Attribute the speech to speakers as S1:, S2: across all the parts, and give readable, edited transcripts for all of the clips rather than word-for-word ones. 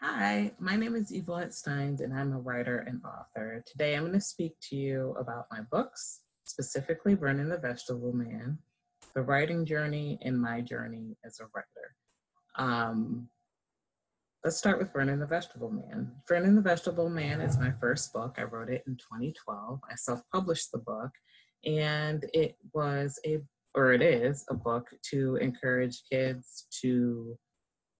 S1: Hi, my name is Yvelette Stines, and I'm a writer and author. Today, I'm going to speak to you about my books, specifically Vernon the Vegetable Man, the writing journey, and my journey as a writer. Um, let's start with Vernon the Vegetable Man. Vernon the Vegetable Man is my first book. I wrote it in 2012. I self-published the book, and it is a book to encourage kids to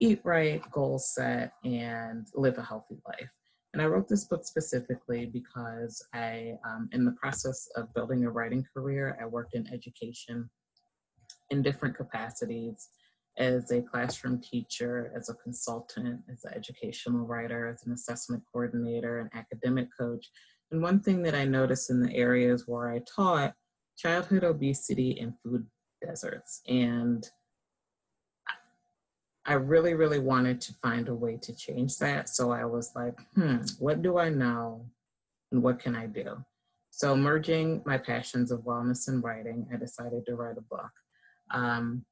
S1: eat right, goal set, and live a healthy life. And I wrote this book specifically because in the process of building a writing career, I worked in education in different capacities as a classroom teacher, as a consultant, as an educational writer, as an assessment coordinator, an academic coach. And one thing that I noticed in the areas where I taught, childhood obesity and food deserts. And I really, really wanted to find a way to change that. So I was like, what do I know and what can I do? So merging my passions of wellness and writing, I decided to write a book. Um,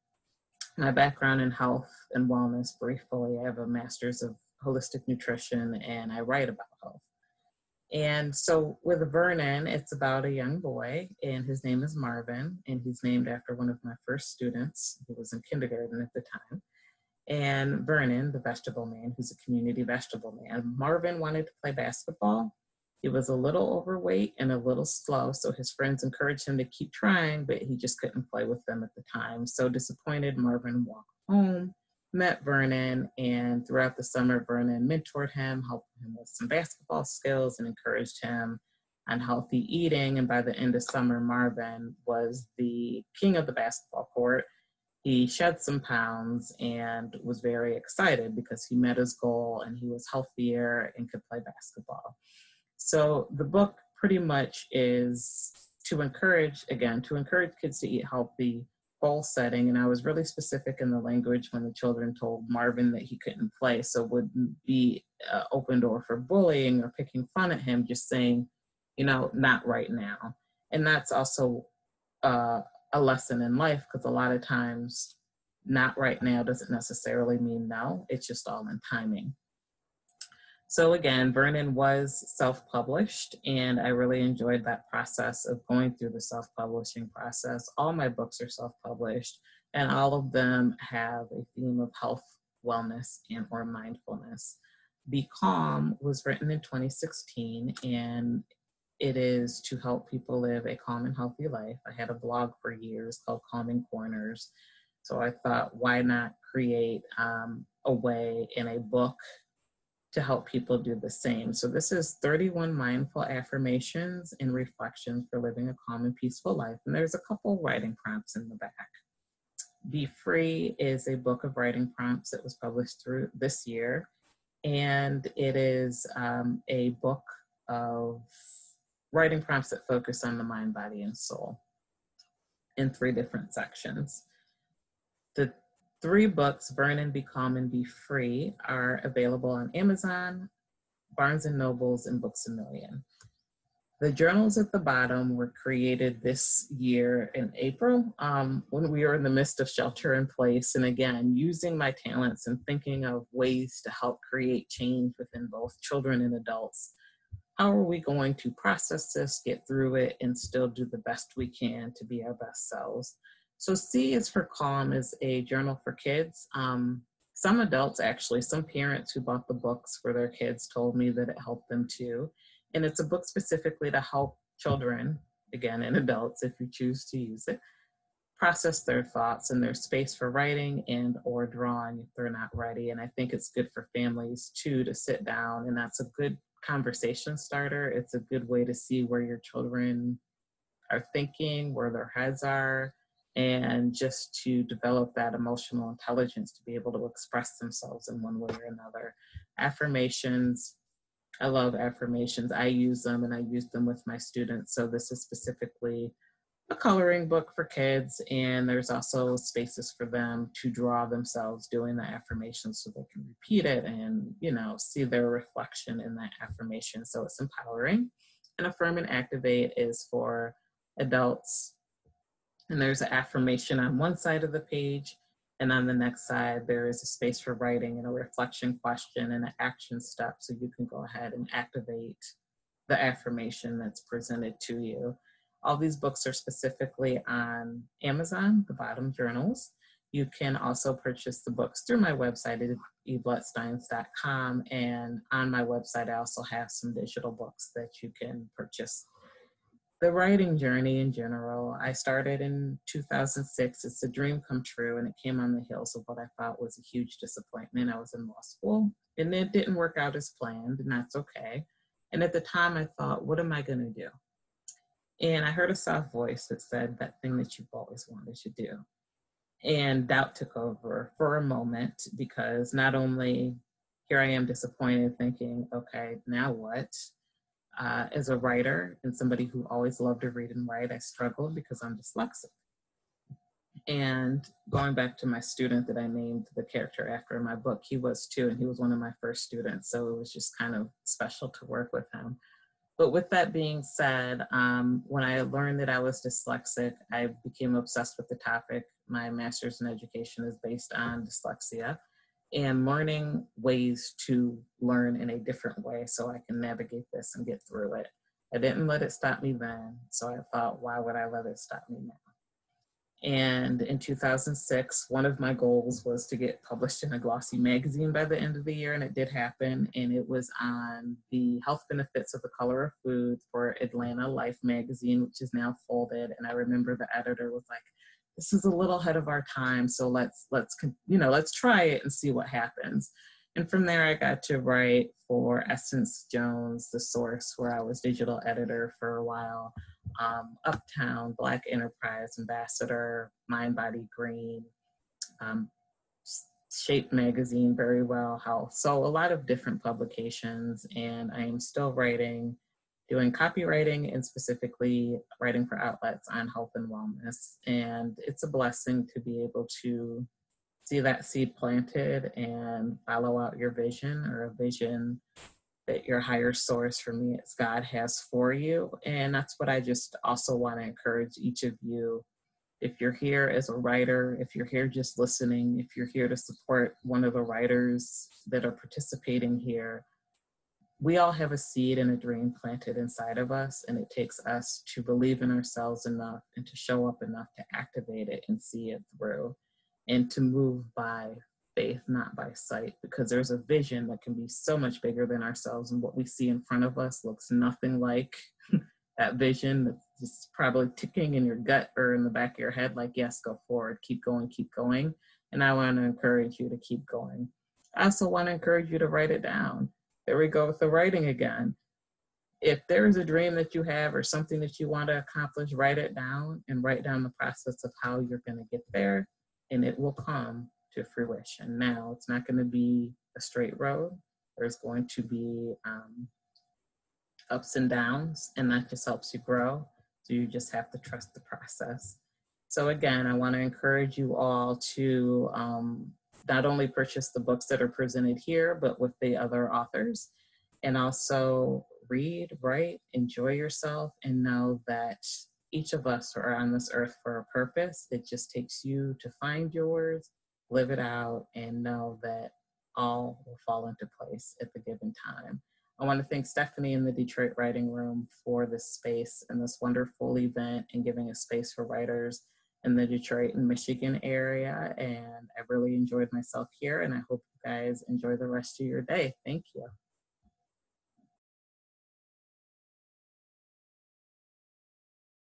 S1: my background in health and wellness, briefly, I have a master's of holistic nutrition and I write about health. And so with Vernon, it's about a young boy and his name is Marvin, and he's named after one of my first students who was in kindergarten at the time. And Vernon, the vegetable man, who's a community vegetable man. Marvin wanted to play basketball. He was a little overweight and a little slow, so his friends encouraged him to keep trying, but he just couldn't play with them at the time. So disappointed, Marvin walked home, met Vernon, and throughout the summer, Vernon mentored him, helped him with some basketball skills, and encouraged him on healthy eating. And by the end of summer, Marvin was the king of the basketball court. He shed some pounds and was very excited because he met his goal and he was healthier and could play basketball. So the book pretty much is to encourage kids to eat healthy, goal setting. And I was really specific in the language when the children told Marvin that he couldn't play. So it wouldn't be open door for bullying or picking fun at him, just saying, not right now. And that's also a lesson in life, because a lot of times not right now doesn't necessarily mean no. It's just all in timing. So again, Vernon was self-published, and I really enjoyed that process of going through the self-publishing process. All my books are self-published, and all of them have a theme of health, wellness, and or mindfulness. Be Calm was written in 2016, and it is to help people live a calm and healthy life. I had a blog for years called Calming Corners. So I thought, why not create a way in a book to help people do the same? So this is 31 mindful affirmations and reflections for living a calm and peaceful life. And there's a couple writing prompts in the back. Be Free is a book of writing prompts that was published through this year. And it is a book of writing prompts that focus on the mind, body, and soul in 3 different sections. The 3 books, Vernon, Be Calm, and Be Free, are available on Amazon, Barnes & Nobles, and Books A Million. The journals at the bottom were created this year in April when we were in the midst of shelter in place. And again, using my talents and thinking of ways to help create change within both children and adults. How are we going to process this, get through it, and still do the best we can to be our best selves? So C is for Calm is a journal for kids. Some adults, actually, some parents who bought the books for their kids told me that it helped them too. And it's a book specifically to help children, again, and adults, if you choose to use it, process their thoughts and their space for writing and or drawing if they're not ready. And I think it's good for families too to sit down, and that's a good conversation starter. It's a good way to see where your children are thinking, where their heads are, and just to develop that emotional intelligence to be able to express themselves in one way or another. Affirmations, I love affirmations. I use them and I use them with my students. So this is specifically a coloring book for kids, and there's also spaces for them to draw themselves doing the affirmations so they can repeat it and, see their reflection in that affirmation. So it's empowering. And Affirm and Activate is for adults, and there's an affirmation on one side of the page And on the next side, there is a space for writing and a reflection question and an action step. So you can go ahead and activate the affirmation that's presented to you. All these books are specifically on Amazon, the bottom journals. You can also purchase the books through my website at YveletteStines.com. And on my website, I also have some digital books that you can purchase. The writing journey in general, I started in 2006. It's a dream come true, and it came on the heels of what I thought was a huge disappointment. I was in law school, and it didn't work out as planned, and that's okay. And at the time, I thought, what am I going to do? And I heard a soft voice that said, that thing that you've always wanted to do. And doubt took over for a moment, because not only here I am disappointed thinking, okay, now what? As a writer and somebody who always loved to read and write, I struggled because I'm dyslexic. And going back to my student that I named the character after in my book, he was too, and he was one of my first students. So it was just kind of special to work with him. But with that being said, when I learned that I was dyslexic, I became obsessed with the topic. My master's in education is based on dyslexia and learning ways to learn in a different way so I can navigate this and get through it. I didn't let it stop me then, so I thought, why would I let it stop me now? And in 2006, one of my goals was to get published in a glossy magazine by the end of the year, and it did happen. And it was on the health benefits of the color of food for Atlanta Life magazine, which is now folded. And I remember the editor was like, this is a little ahead of our time, so let's try it and see what happens. And from there, I got to write for Essence Jones, The Source, where I was digital editor for a while, Uptown, Black Enterprise, Ambassador, Mind Body Green, Shape Magazine, Very Well Health. So a lot of different publications, and I am still writing, doing copywriting, and specifically writing for outlets on health and wellness. And it's a blessing to be able to see that seed planted and follow out your vision, or a vision that your higher source, for me, it's God, has for you. And that's what I just also want to encourage each of you. If you're here as a writer, if you're here just listening, if you're here to support one of the writers that are participating here, we all have a seed and a dream planted inside of us, and it takes us to believe in ourselves enough and to show up enough to activate it and see it through, and to move by faith, not by sight, because there's a vision that can be so much bigger than ourselves, and what we see in front of us looks nothing like that vision that's just probably ticking in your gut or in the back of your head, like, yes, go forward, keep going, keep going. And I want to encourage you to keep going. I also want to encourage you to write it down. There we go with the writing again. If there is a dream that you have or something that you want to accomplish, write it down and write down the process of how you're going to get there, and it will come to fruition. Now, it's not going to be a straight road. There's going to be ups and downs, and that just helps you grow. So you just have to trust the process. So again, I want to encourage you all to not only purchase the books that are presented here, but with the other authors, and also read, write, enjoy yourself, and know that each of us are on this earth for a purpose. It just takes you to find yours, live it out, and know that all will fall into place at the given time. I want to thank Stephanie in the Detroit Writing Room for this space and this wonderful event, and giving a space for writers in the Detroit and Michigan area. And I really enjoyed myself here, and I hope you guys enjoy the rest of your day. Thank you.